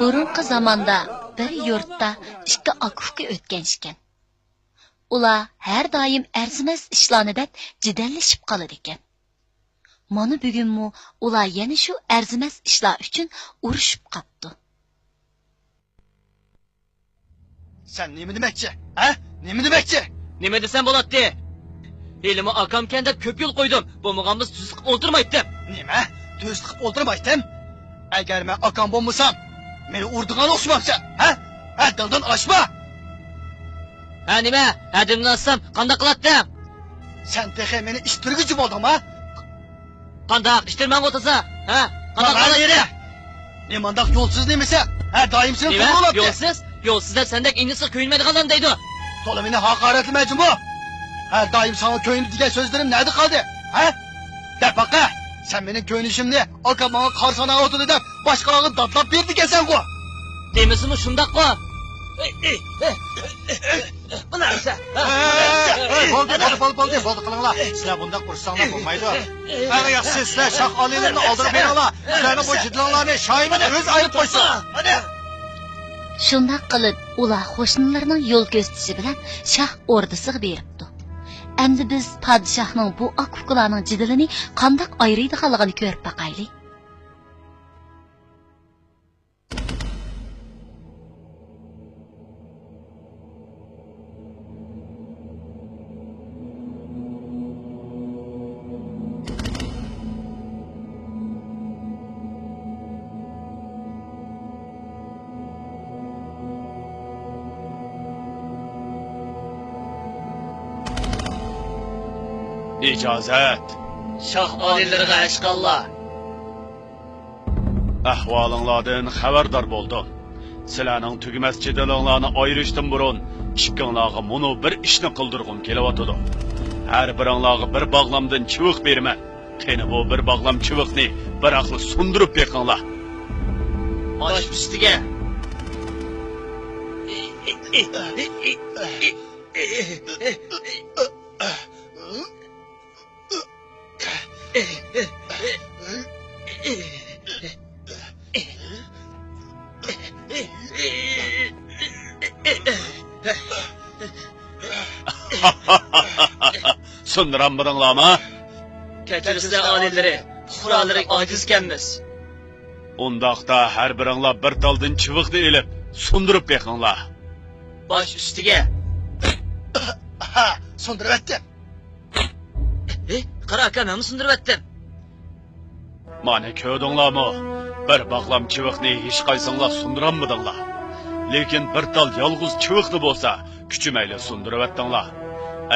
Burunqi zamonda bir yurtda ikki aka-uka o'tgan ekan. Ular har doim arzimas ishlarni deb jidallashib qoladi ekan. Mana bugunmi ular yana shu arzimas ishlar uchun urushib qopti. Sen nima demoqchi? Ha? Nima demoqchi? Nima desam bo'ladi? Elimi akam kanda ko'p yil qo'ydim. Bo'lmaganmiz tuz qilib o'ltirmaydim. Nima? Tuz qilib o'ltirmaydim? Agar men akam bo'lmasam, meni urdigan o'xshamoqchi. Ha? Ha, dildan oshma. Ha nima? Hadimni olsam qanday qilatdim? Sen texe meni ishtirguchi bo'ldingmi? Qanday ishtirman o'tasa? Ha? Qanday qiladi? Nemandaq yo'lsiz nemisa? Ha, doim seni to'g'rilabdi. Yo'lsiz? Yo'lsiz deb sendek inglisi ko'yinmaydiganlar deydi. To'la meni haqoratlamajin bu. Ha, doim sana ko'yindi degan so'zlarim nerede qoldi? Ha? Deb baqa. Sen mening ko'ynishimni akamga qarsana o'tdi deb boshqalarga datlab berdi ekansan ku. Demisimi shundaq-ku? Bu narsa. Bo'ldi qilinglar. Sizlar bunday qursanglar bo'lmaydi. Ana yaxshi sizlar shoh oliylarni oldirib beringlar. Sizlarning bu jidlonlarni shoyimini o'z ayirib qo'ysin. Hadi. Shunday qilib, ular qo'shnilarining yo'l ko'rsatishi bilan shoh o'rdasiga beribdi. Endi biz podshohning bu aka-ukalarning jidilini qanday ayiradiganligini ko'rib baqaylik. İcazət. Şah alillərə əşqallah. Ahvalınlardan xəbərdar boldım. Sizlərning tügəməz jidilinglarni ayırışdan burun ikkinglarga bunu bir ishni qildirg'im kelyapti. Har biringlarga bir bog'lamdan chiviq berman. Qani bu bir bog'lam chiviqni bir aqli sundirib beqinglar. Bosh ustiga. Sundiranmadinglarmi? Kechirsizlar alilləri, puhralari ojizkanmiz. Undaqda har biringlar bir taldan chiviqni elib sundirib beqinglar. Bosh ustiga. Ha, sundirib etdim. Qara aka, men sundirib etdim. Mana ko'rdinglarmi? Bir bog'lam chiviqni hech qaysinglar sundiranmadinglar. Lekin bir tal yolg'iz chiviqni bo'lsa, kuchimayli sundirib etdinglar.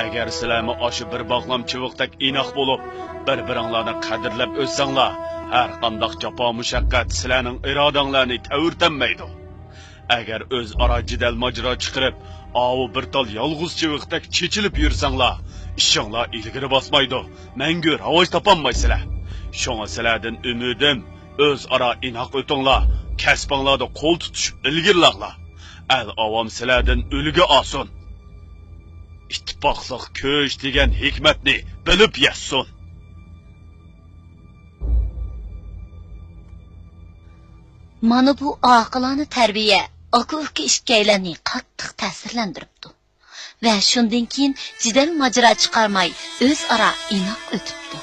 Agar sizlarmi oshi bir bog'lam chiviqdek inoq bo'lib, bir-biringlarni qadrlab o'ssanglar, har qanday jafo mushaqqat sizlarning irodanglarni ta'virtanmaydi. Agar o'z aro jidal majro chiqarib, avu bir tal yolg'iz chiviqdek chechilib yursanglar, ishinglar ilgari bosmaydi. Mangu rivoj topolmaysizlar. Shunga sizlardan umidim o'z aro inoq o'tinglar, kasbinglarda qo'l tutishib ilgirlanglar. Al avom sizlardan o'liga olsin. İttifoqliq ko'sh degan hikmatni bilib yassin. Mana bu aqilona tarbiya aka-uka ikkalanni qattiq ta'sirlantiribdi. Va shundan keyin jidal majra chiqarmay o'z aro inoq o'tibdi.